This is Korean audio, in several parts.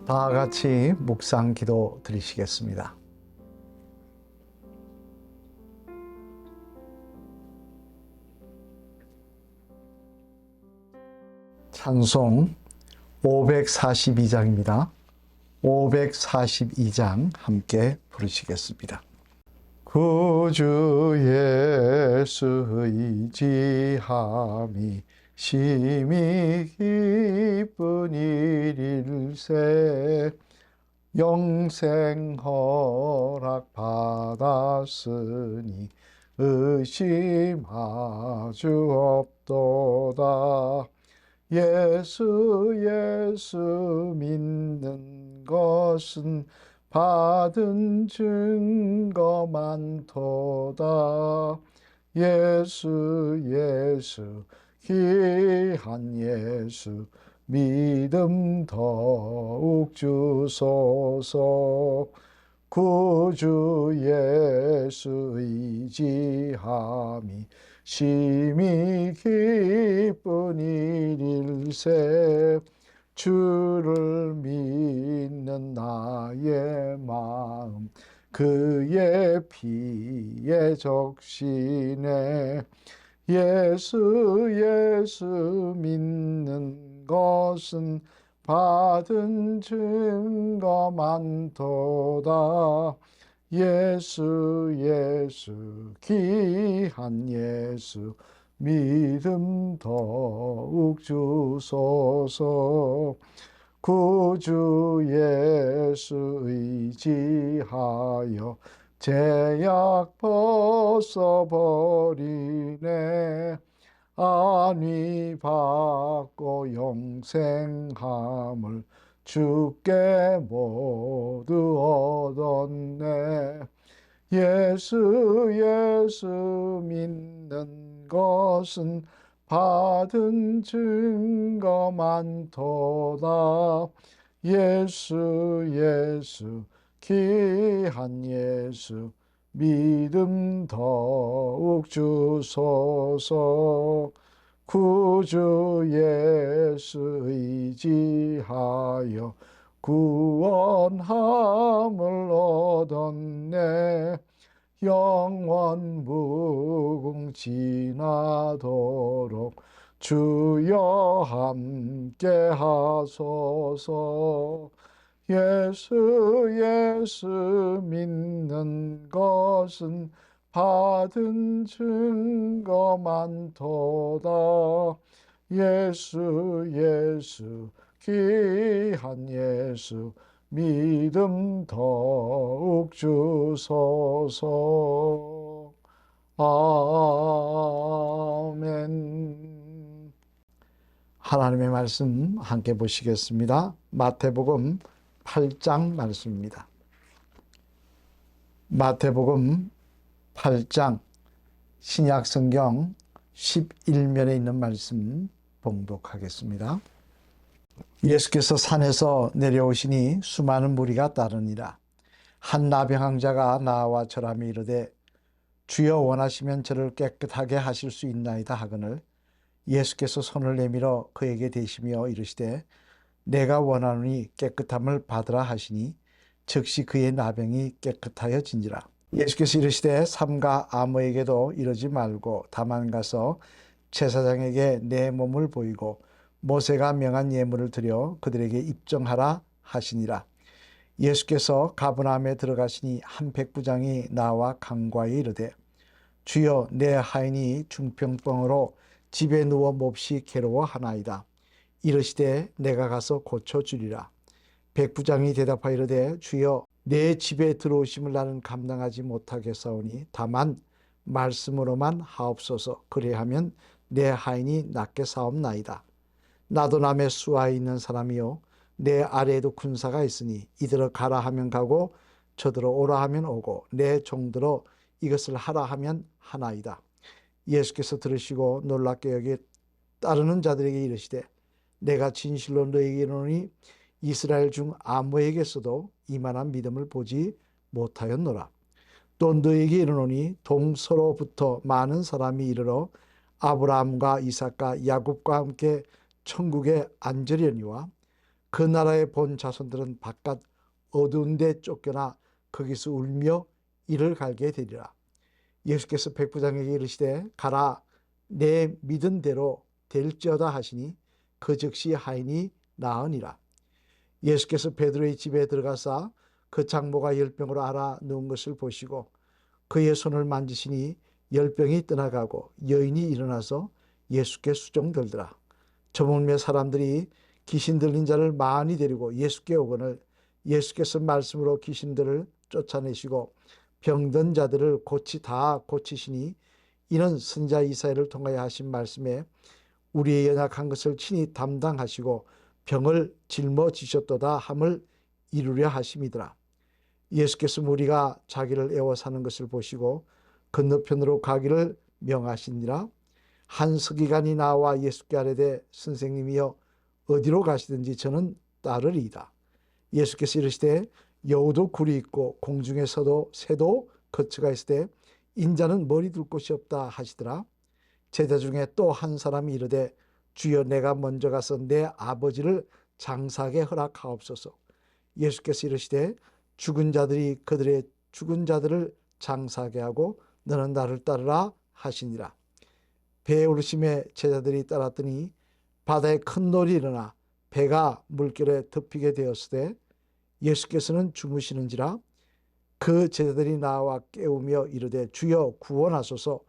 다 같이 묵상 기도 드리시겠습니다. 찬송 542장입니다. 542장 함께 부르시겠습니다. 구주 예수 의지함이 심히 기쁜 일일세. 영생 허락 받았으니 의심하주 없도다. 예수 믿는 것은 받은 증거 많도다. 예수 귀한 예수 믿음 더욱 주소서. 구주 예수 의지함이 심히 기쁜 일일세. 주를 믿는 나의 마음 그의 피에 적시네. 예수 믿는 것은 받은 증거 많도다. 예수 귀한 예수 믿음 더욱 주소서. 구주 예수 의지하여 죄악 벗어버리네. 안위 받고 영생함을 주께 모두 얻었네. 예수 믿는 것은 받은 증거 많도다. 예수 귀한 예수 믿음 더욱 주소서. 구주 예수 의지하여 구원함을 얻었네. 영원 무궁지나도록 주여 함께 하소서. 예수 믿는 것은 받은 증거 많도다. 예수 귀한 예수 믿음 더욱 주소서. 아멘. 하나님의 말씀 함께 보시겠습니다. 마태복음 8장 말씀입니다. 마태복음 8장 신약성경 11면에 있는 말씀 봉독하겠습니다. 예수께서 산에서 내려오시니 수많은 무리가 따르니라. 한 나병왕자가 나와 절하며 이르되 주여 원하시면 저를 깨끗하게 하실 수 있나이다 하거늘 예수께서 손을 내밀어 그에게 대시며 이르시되 내가 원하노니 깨끗함을 받으라 하시니 즉시 그의 나병이 깨끗하여진지라. 예수께서 이르시되 삼가 아무에게도 이러지 말고 다만 가서 제사장에게 내 몸을 보이고 모세가 명한 예물을 드려 그들에게 입정하라 하시니라. 예수께서 가버나움에 들어가시니 한 백부장이 나와 간과히 이르되 주여 내 하인이 중병병으로 집에 누워 몹시 괴로워하나이다. 이르시되 내가 가서 고쳐주리라. 백부장이 대답하여 이르되 주여 내 집에 들어오심을 나는 감당하지 못하겠사오니 다만 말씀으로만 하옵소서. 그리하면 내 하인이 낫게 사옵나이다. 나도 남의 수하에 있는 사람이요 내 아래에도 군사가 있으니 이들어 가라 하면 가고 저들어 오라 하면 오고 내 종들어 이것을 하라 하면 하나이다. 예수께서 들으시고 놀랍게 여기 따르는 자들에게 이르시되 내가 진실로 너에게 이르노니 이스라엘 중 아무에게서도 이만한 믿음을 보지 못하였노라. 또 너에게 이르노니 동서로부터 많은 사람이 이르러 아브라함과 이삭과 야곱과 함께 천국에 앉으려니와 그 나라에 본 자손들은 바깥 어두운 데 쫓겨나 거기서 울며 이를 갈게 되리라. 예수께서 백부장에게 이르시되 가라 내 믿은 대로 될지어다 하시니 그 즉시 하인이 나으니라. 예수께서 베드로의 집에 들어가사 그 장모가 열병으로 앓아 누운 것을 보시고 그의 손을 만지시니 열병이 떠나가고 여인이 일어나서 예수께 수종들더라. 저물매 사람들이 귀신 들린 자를 많이 데리고 예수께 오거늘 예수께서 말씀으로 귀신들을 쫓아내시고 병든 자들을 다 고치시니 이는 선지자 이사야를 통하여 하신 말씀에 우리의 연약한 것을 친히 담당하시고 병을 짊어지셨도다 함을 이루려 하심이더라. 예수께서 무리가 자기를 애워 사는 것을 보시고 건너편으로 가기를 명하시니라. 한 서기관이 나와 예수께 아뢰되 선생님이여 어디로 가시든지 저는 따르리이다. 예수께서 이르시되 여우도 굴이 있고 공중에서도 새도 거처가 있을 때 인자는 머리 둘 곳이 없다 하시더라. 제자 중에 또 한 사람이 이르되 주여 내가 먼저 가서 내 아버지를 장사하게 허락하옵소서. 예수께서 이르시되 죽은 자들이 그들의 죽은 자들을 장사하게 하고 너는 나를 따르라 하시니라. 배에 오르심에 제자들이 따랐더니 바다에 큰 놀이 일어나 배가 물결에 덮이게 되었으되 예수께서는 주무시는지라. 그 제자들이 나와 깨우며 이르되 주여 구원하소서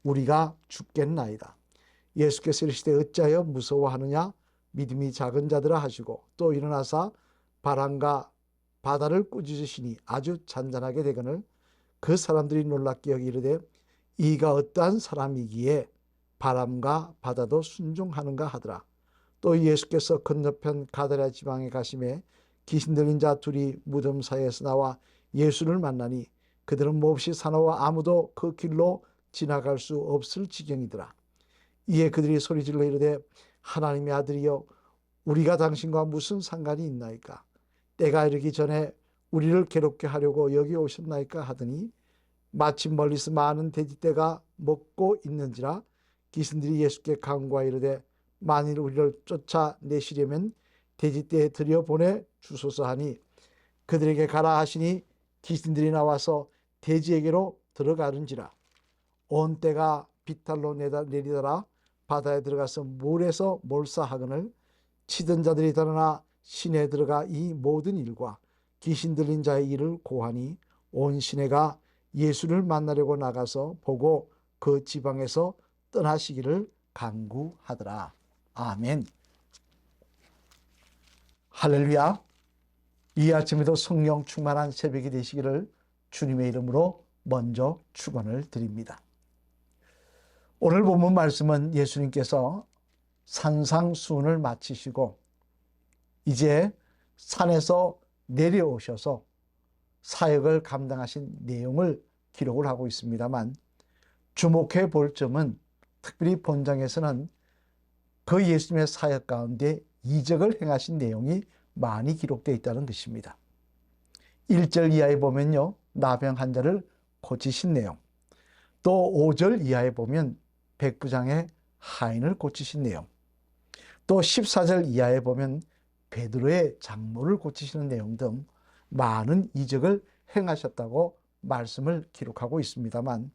우리가 죽겠나이다. 예수께서 이르시되 어찌하여 무서워하느냐 믿음이 작은 자들아 하시고 또 일어나사 바람과 바다를 꾸짖으시니 아주 잔잔하게 되거늘 그 사람들이 놀랍게 여기 이르되 이가 어떠한 사람이기에 바람과 바다도 순종하는가 하더라. 또 예수께서 건너편 가다랴 지방에 가심에 귀신 들린 자 둘이 무덤 사이에서 나와 예수를 만나니 그들은 몹시 사나워 아무도 그 길로 지나갈 수 없을 지경이더라. 이에 그들이 소리질러 이르되 하나님의 아들이여 우리가 당신과 무슨 상관이 있나이까? 때가 이르기 전에 우리를 괴롭게 하려고 여기 오셨나이까 하더니 마침 멀리서 많은 돼지떼가 먹고 있는지라. 귀신들이 예수께 간구하여 이르되 만일 우리를 쫓아내시려면 돼지떼에 들여보내 주소서 하니 그들에게 가라 하시니 귀신들이 나와서 돼지에게로 들어가는지라. 온 떼가 비탈로 내리더라. 바다에 들어가서 물에서 몰사하거늘 치던 자들이 달아나 시내에 들어가 이 모든 일과 귀신 들린 자의 일을 고하니 온 시내가 예수를 만나려고 나가서 보고 그 지방에서 떠나시기를 간구하더라. 아멘. 할렐루야. 이 아침에도 성령 충만한 새벽이 되시기를 주님의 이름으로 먼저 축원을 드립니다. 오늘 본문 말씀은 예수님께서 산상수훈을 마치시고 이제 산에서 내려오셔서 사역을 감당하신 내용을 기록을 하고 있습니다만 주목해 볼 점은 특별히 본장에서는 그 예수님의 사역 가운데 이적을 행하신 내용이 많이 기록되어 있다는 것입니다. 1절 이하에 보면요, 나병 환자를 고치신 내용, 또 5절 이하에 보면 백부장의 하인을 고치신 내용, 또 14절 이하에 보면 베드로의 장모를 고치시는 내용 등 많은 이적을 행하셨다고 말씀을 기록하고 있습니다만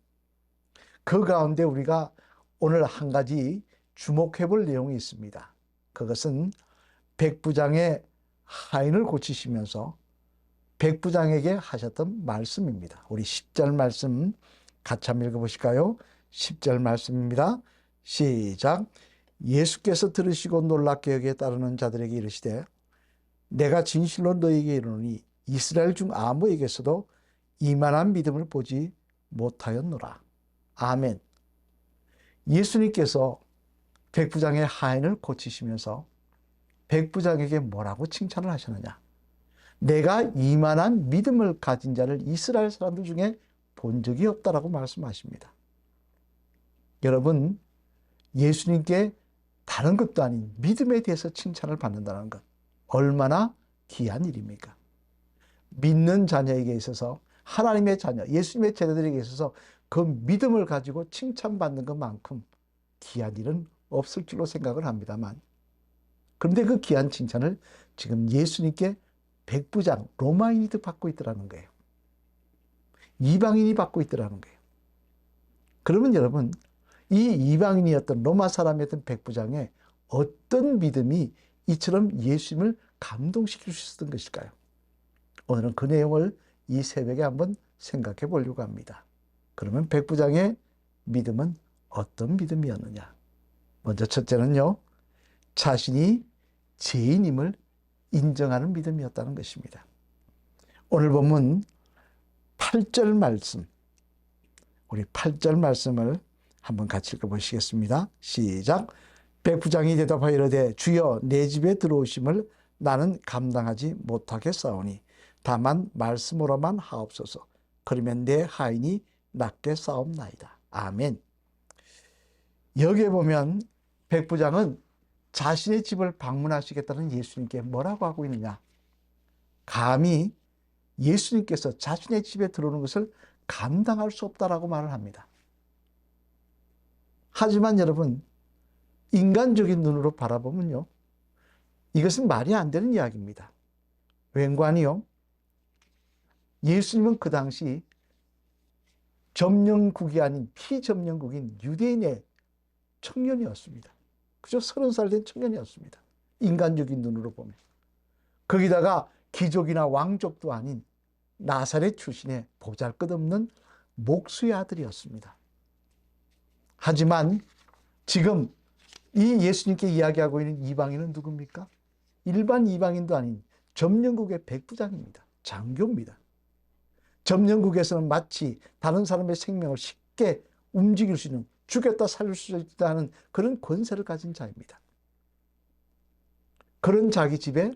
그 가운데 우리가 오늘 한 가지 주목해 볼 내용이 있습니다. 그것은 백부장의 하인을 고치시면서 백부장에게 하셨던 말씀입니다. 우리 10절 말씀 같이 한번 읽어보실까요? 10절 말씀입니다. 시작. 예수께서 들으시고 놀랍게 여기에 따르는 자들에게 이르시되 내가 진실로 너희에게 이르노니 이스라엘 중 아무에게서도 이만한 믿음을 보지 못하였노라. 아멘. 예수님께서 백부장의 하인을 고치시면서 백부장에게 뭐라고 칭찬을 하셨느냐? 내가 이만한 믿음을 가진 자를 이스라엘 사람들 중에 본 적이 없다라고 말씀하십니다. 여러분, 예수님께 다른 것도 아닌 믿음에 대해서 칭찬을 받는다는 것 얼마나 귀한 일입니까? 믿는 자녀에게 있어서 하나님의 자녀, 예수님의 제자들에게 있어서 그 믿음을 가지고 칭찬받는 것만큼 귀한 일은 없을 줄로 생각을 합니다만 그런데 그 귀한 칭찬을 지금 예수님께 백부장 로마인이 받고 있더라는 거예요. 이방인이 받고 있더라는 거예요. 그러면 여러분, 이 이방인이었던 로마 사람이었던 백부장의 어떤 믿음이 이처럼 예수님을 감동시킬 수 있었던 것일까요? 오늘은 그 내용을 이 새벽에 한번 생각해 보려고 합니다. 그러면 백부장의 믿음은 어떤 믿음이었느냐? 먼저 첫째는요, 자신이 죄인임을 인정하는 믿음이었다는 것입니다. 오늘 본문 8절 말씀, 우리 8절 말씀을 한번 같이 읽어보시겠습니다. 시작. 백부장이 대답하여 이르되 주여 내 집에 들어오심을 나는 감당하지 못하겠사오니 다만 말씀으로만 하옵소서. 그러면 내 하인이 낫게 싸움나이다. 아멘. 여기에 보면 백부장은 자신의 집을 방문하시겠다는 예수님께 뭐라고 하고 있느냐? 감히 예수님께서 자신의 집에 들어오는 것을 감당할 수 없다라고 말을 합니다. 하지만 여러분, 인간적인 눈으로 바라보면요, 이것은 말이 안 되는 이야기입니다. 웬관이요? 예수님은 그 당시 점령국이 아닌 피점령국인 유대인의 청년이었습니다. 그저 30살 된 청년이었습니다. 인간적인 눈으로 보면. 거기다가 귀족이나 왕족도 아닌 나사렛 출신의 보잘것없는 목수의 아들이었습니다. 하지만 지금 이 예수님께 이야기하고 있는 이방인은 누굽니까? 일반 이방인도 아닌 점령국의 백부장입니다. 장교입니다. 점령국에서는 마치 다른 사람의 생명을 쉽게 움직일 수 있는, 죽였다 살릴 수 있다는 그런 권세를 가진 자입니다. 그런 자기 집에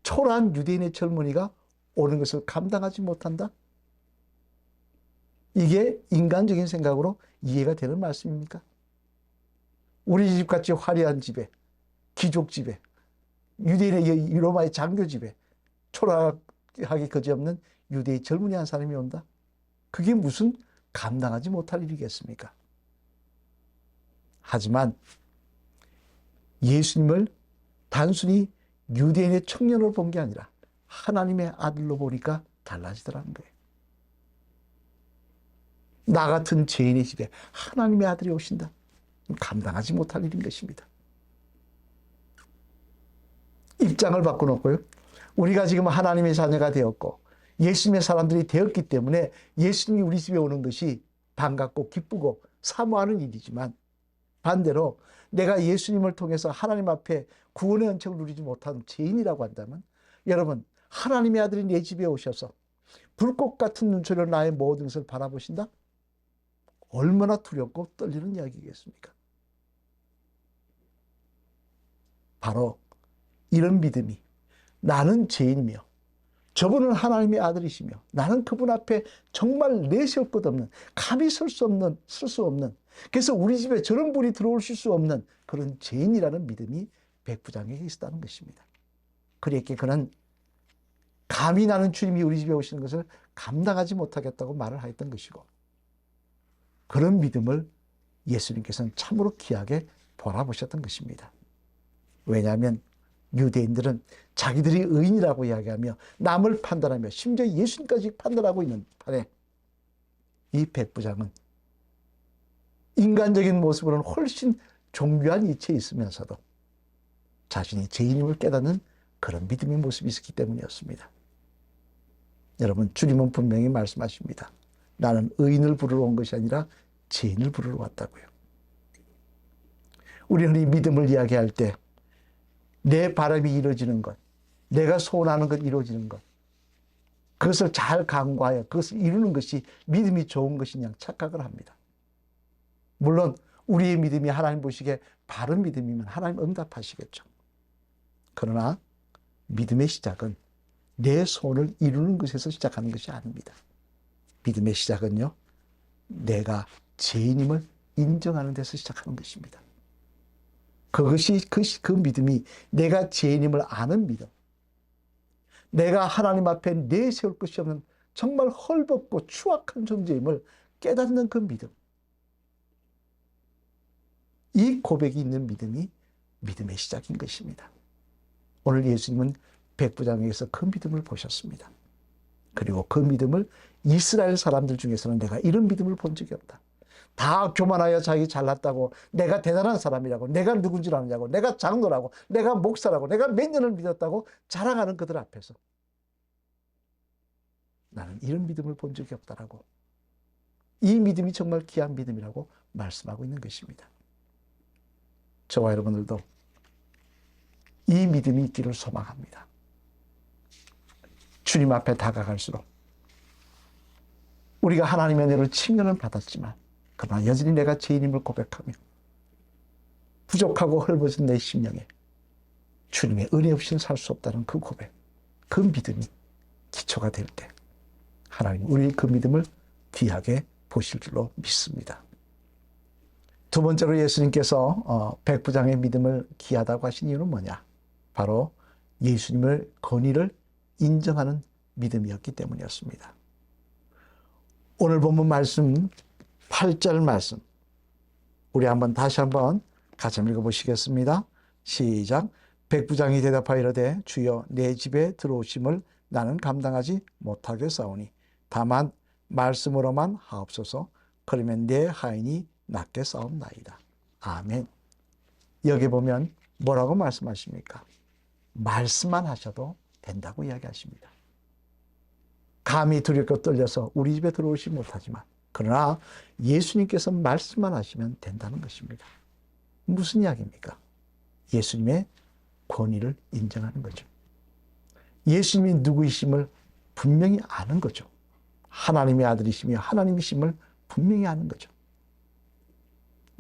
초라한 유대인의 젊은이가 오는 것을 감당하지 못한다? 이게 인간적인 생각으로 이해가 되는 말씀입니까? 우리 집같이 화려한 집에, 귀족 집에, 유대인의 로마의 장교 집에 초라하기 그지없는 유대의 젊은이 한 사람이 온다? 그게 무슨 감당하지 못할 일이겠습니까? 하지만 예수님을 단순히 유대인의 청년으로 본 게 아니라 하나님의 아들로 보니까 달라지더라는 거예요. 나 같은 죄인의 집에 하나님의 아들이 오신다. 감당하지 못할 일인 것입니다. 입장을 바꿔놓고요, 우리가 지금 하나님의 자녀가 되었고 예수님의 사람들이 되었기 때문에 예수님이 우리 집에 오는 것이 반갑고 기쁘고 사모하는 일이지만, 반대로 내가 예수님을 통해서 하나님 앞에 구원의恩책을 누리지 못한 죄인이라고 한다면, 여러분, 하나님의 아들이 내 집에 오셔서 불꽃 같은 눈초리로 나의 모든 것을 바라보신다? 얼마나 두렵고 떨리는 이야기겠습니까? 바로 이런 믿음이, 나는 죄인이며 저분은 하나님의 아들이시며 나는 그분 앞에 정말 내세울 것 없는, 감히 쓸 수 없는, 그래서 우리 집에 저런 분이 들어오실 수 없는 그런 죄인이라는 믿음이 백부장에게 있었다는 것입니다. 그랬기에 그는 감히 나는 주님이 우리 집에 오시는 것을 감당하지 못하겠다고 말을 하였던 것이고, 그런 믿음을 예수님께서는 참으로 귀하게 바라보셨던 것입니다. 왜냐하면 유대인들은 자기들이 의인이라고 이야기하며 남을 판단하며 심지어 예수님까지 판단하고 있는 판에, 이 백부장은 인간적인 모습으로는 훨씬 존귀한 이치에 있으면서도 자신이 죄인임을 깨닫는 그런 믿음의 모습이 있었기 때문이었습니다. 여러분, 주님은 분명히 말씀하십니다. 나는 의인을 부르러 온 것이 아니라 죄인을 부르러 왔다고요. 우리는 이 믿음을 이야기할 때 내 바람이 이루어지는 것, 내가 소원하는 것 이루어지는 것, 그것을 잘 간과하여 그것을 이루는 것이 믿음이 좋은 것이냐 착각을 합니다. 물론 우리의 믿음이 하나님 보시기에 바른 믿음이면 하나님 응답하시겠죠. 그러나 믿음의 시작은 내 소원을 이루는 것에서 시작하는 것이 아닙니다. 믿음의 시작은요, 내가 죄인임을 인정하는 데서 시작하는 것입니다. 그것이 그 믿음이 내가 죄인임을 아는 믿음, 내가 하나님 앞에 내세울 것이 없는 정말 헐벗고 추악한 존재임을 깨닫는 그 믿음, 이 고백이 있는 믿음이 믿음의 시작인 것입니다. 오늘 예수님은 백부장에게서 그 믿음을 보셨습니다. 그리고 그 믿음을 이스라엘 사람들 중에서는 내가 이런 믿음을 본 적이 없다. 다 교만하여 자기 잘났다고, 내가 대단한 사람이라고, 내가 누군 줄 아느냐고, 내가 장로라고, 내가 목사라고, 내가 몇 년을 믿었다고 자랑하는 그들 앞에서 나는 이런 믿음을 본 적이 없다라고, 이 믿음이 정말 귀한 믿음이라고 말씀하고 있는 것입니다. 저와 여러분들도 이 믿음이 있기를 소망합니다. 주님 앞에 다가갈수록 우리가 하나님의 은혜로 칭찬을 받았지만 그러나 여전히 내가 죄인임을 고백하며 부족하고 헐벗은 내 심령에 주님의 은혜 없이는 살 수 없다는 그 고백, 그 믿음이 기초가 될 때 하나님 우리의 그 믿음을 귀하게 보실 줄로 믿습니다. 두 번째로 예수님께서 백부장의 믿음을 귀하다고 하신 이유는 뭐냐? 바로 예수님의 권위를 인정하는 믿음이었기 때문이었습니다. 오늘 본문 말씀 8절 말씀 우리 다시 한번 같이 읽어보시겠습니다. 시작. 백부장이 대답하여 이르되 주여 내 집에 들어오심을 나는 감당하지 못하겠사오니 다만 말씀으로만 하옵소서. 그러면 내 하인이 낫게 싸움나이다. 아멘. 여기 보면 뭐라고 말씀하십니까? 말씀만 하셔도 된다고 이야기하십니다. 감히 두렵고 떨려서 우리 집에 들어오지 못하지만 그러나 예수님께서 말씀만 하시면 된다는 것입니다. 무슨 이야기입니까? 예수님의 권위를 인정하는 거죠. 예수님이 누구이심을 분명히 아는 거죠. 하나님의 아들이시며 하나님이심을 분명히 아는 거죠.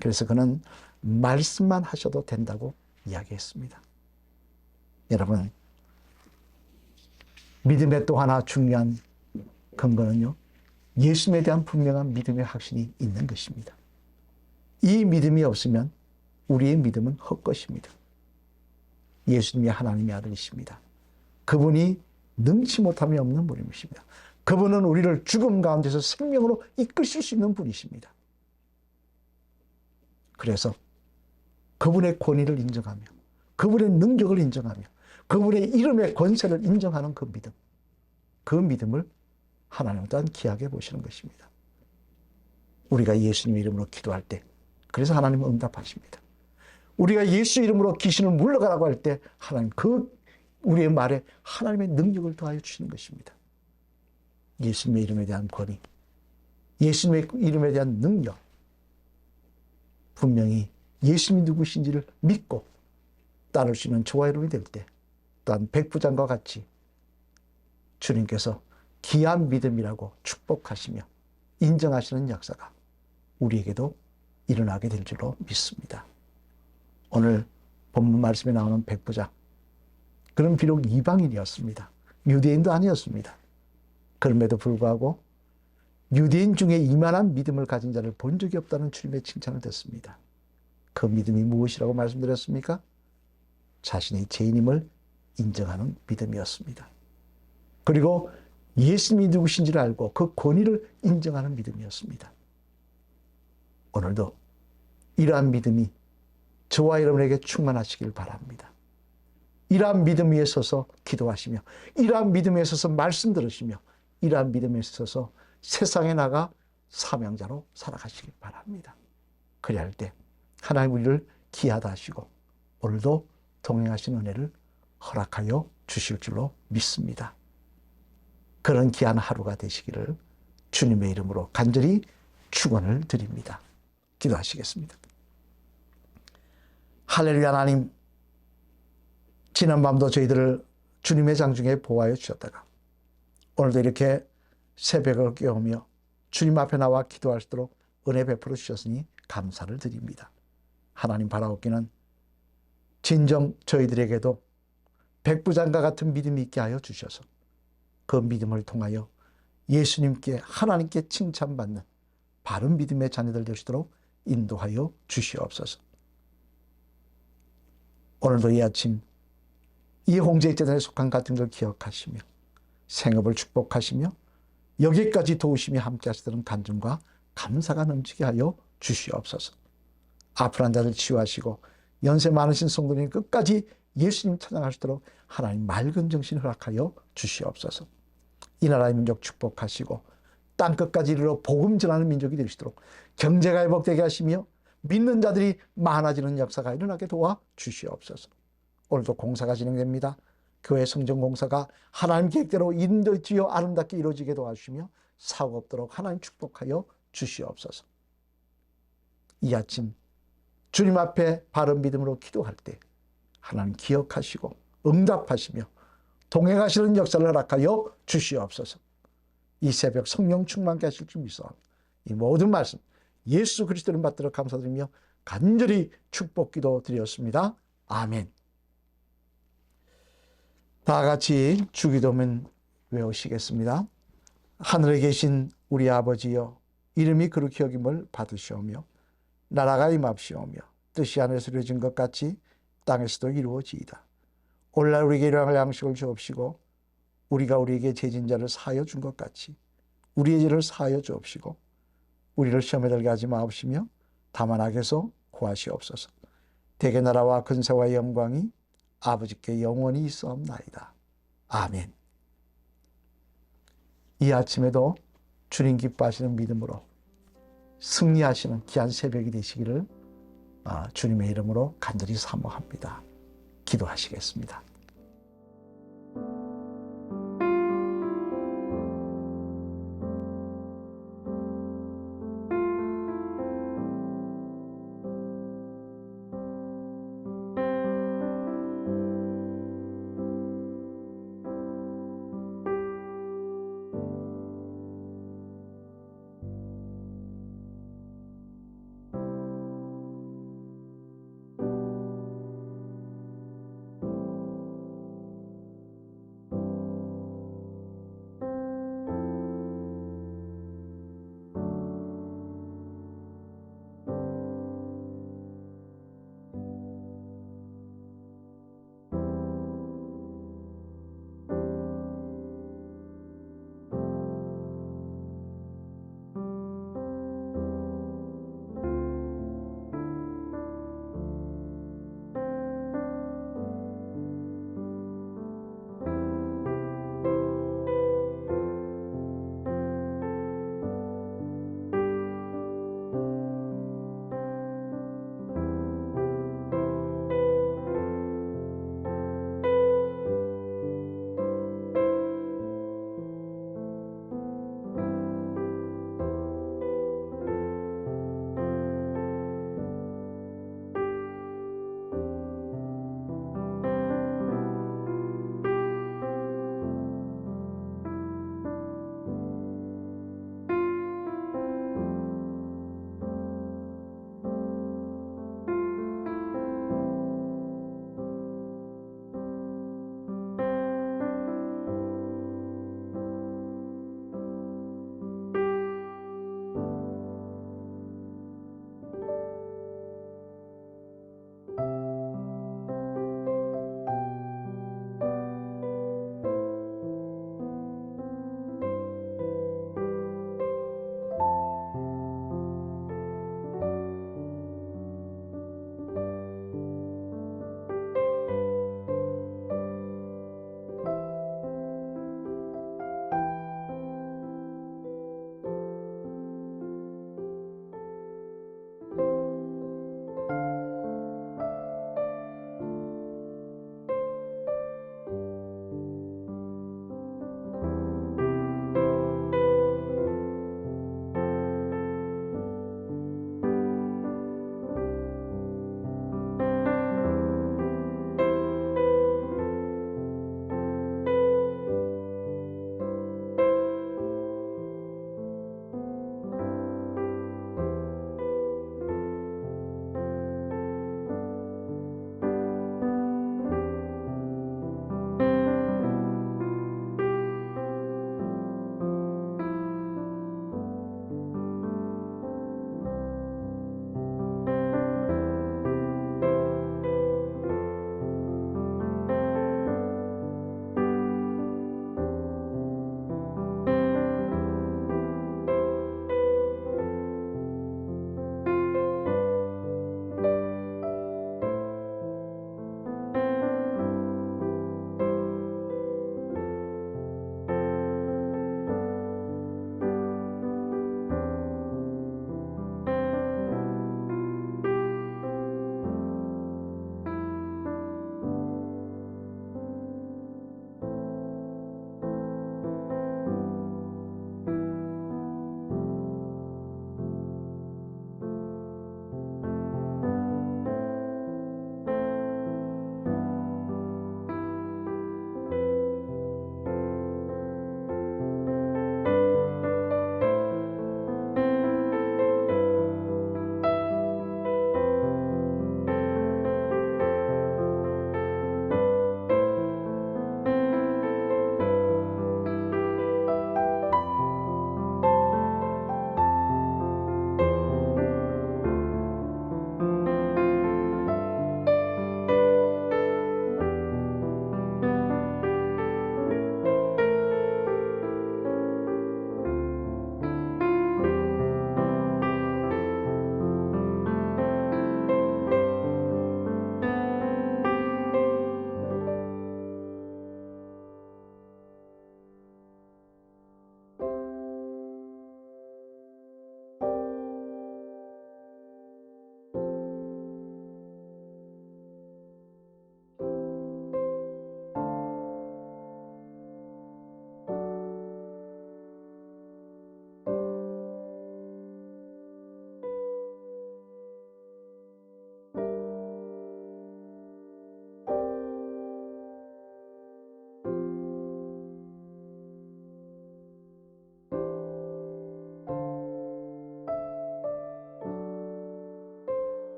그래서 그는 말씀만 하셔도 된다고 이야기했습니다. 여러분, 믿음의 또 하나 중요한 근거는요, 예수님에 대한 분명한 믿음의 확신이 있는 것입니다. 이 믿음이 없으면 우리의 믿음은 헛것입니다. 예수님이 하나님의 아들이십니다. 그분이 능치 못함이 없는 분이십니다. 그분은 우리를 죽음 가운데서 생명으로 이끄실 수 있는 분이십니다. 그래서 그분의 권위를 인정하며 그분의 능력을 인정하며 그분의 이름의 권세를 인정하는 그 믿음, 그 믿음을 하나님 또한 귀하게 보시는 것입니다. 우리가 예수님 이름으로 기도할 때 그래서 하나님은 응답하십니다. 우리가 예수 이름으로 귀신을 물러가라고 할 때 하나님 우리의 말에 하나님의 능력을 더하여 주시는 것입니다. 예수님의 이름에 대한 권위, 예수님의 이름에 대한 능력, 분명히 예수님이 누구신지를 믿고 따를 수 있는 저와 여러분이 될 때 또한 백부장과 같이 주님께서 귀한 믿음이라고 축복하시며 인정하시는 역사가 우리에게도 일어나게 될 줄로 믿습니다. 오늘 본문 말씀에 나오는 백부장, 그는 비록 이방인이었습니다. 유대인도 아니었습니다. 그럼에도 불구하고 유대인 중에 이만한 믿음을 가진 자를 본 적이 없다는 주님의 칭찬을 듣습니다. 그 믿음이 무엇이라고 말씀드렸습니까? 자신의 죄인임을 인정하는 믿음이었습니다. 그리고 예수님이 누구신지를 알고 그 권위를 인정하는 믿음이었습니다. 오늘도 이러한 믿음이 저와 여러분에게 충만하시길 바랍니다. 이러한 믿음 위에 서서 기도하시며 이러한 믿음에 서서 말씀 들으시며 이러한 믿음에 서서 세상에 나가 사명자로 살아가시길 바랍니다. 그리할 때 하나님 우리를 귀하다 하시고 오늘도 동행하신 은혜를 허락하여 주실 줄로 믿습니다. 그런 귀한 하루가 되시기를 주님의 이름으로 간절히 축원을 드립니다. 기도하시겠습니다. 할렐루야. 하나님, 지난밤도 저희들을 주님의 장중에 보호하여 주셨다가 오늘도 이렇게 새벽을 깨우며 주님 앞에 나와 기도할 수 있도록 은혜 베풀어 주셨으니 감사를 드립니다. 하나님 바라옵기는 진정 저희들에게도 백부장과 같은 믿음이 있게 하여 주셔서 그 믿음을 통하여 예수님께 하나님께 칭찬받는 바른 믿음의 자녀들 되시도록 인도하여 주시옵소서. 오늘도 이 아침 이 홍제재단에 속한 같은 걸 기억하시며 생업을 축복하시며 여기까지 도우시며 함께 하시던 간증과 감사가 넘치게 하여 주시옵소서. 아픈 환자들 치유하시고 연세 많으신 성도님 끝까지 예수님 찬양할 수 있도록 하나님 맑은 정신 허락하여 주시옵소서. 이 나라의 민족 축복하시고 땅끝까지 이르러 복음 전하는 민족이 되시도록 경제가 회복되게 하시며 믿는 자들이 많아지는 역사가 일어나게 도와 주시옵소서. 오늘도 공사가 진행됩니다. 교회 성전 공사가 하나님 계획대로 인도되어 아름답게 이루어지게 도와주시며 사고 없도록 하나님 축복하여 주시옵소서. 이 아침 주님 앞에 바른 믿음으로 기도할 때 하나님 기억하시고 응답하시며 동행하시는 역사를 허락하여 주시옵소서. 이 새벽 성령 충만케 하실 줄 믿사옵니다. 이 모든 말씀 예수 그리스도를 받들어 감사드리며 간절히 축복기도 드렸습니다. 아멘. 다 같이 주기도문 외우시겠습니다. 하늘에 계신 우리 아버지여, 이름이 거룩히 여김을 받으시오며 나라가 임합시오며 뜻이 하늘에서 이루어진 것 같이 땅에서도 이루어지이다. 오늘날 우리에게 일용할 양식을 주옵시고 우리가 우리에게 죄진 자를 사하여 준 것 같이 우리의 죄를 사하여 주옵시고 우리를 시험에 들게 하지 마옵시며 다만 악에서 구하시옵소서. 대개 나라와 근세와 영광이 아버지께 영원히 있사옵나이다. 아멘. 이 아침에도 주님 기뻐하시는 믿음으로 승리하시는 귀한 새벽이 되시기를 주님의 이름으로 간절히 사모합니다. 기도하시겠습니다.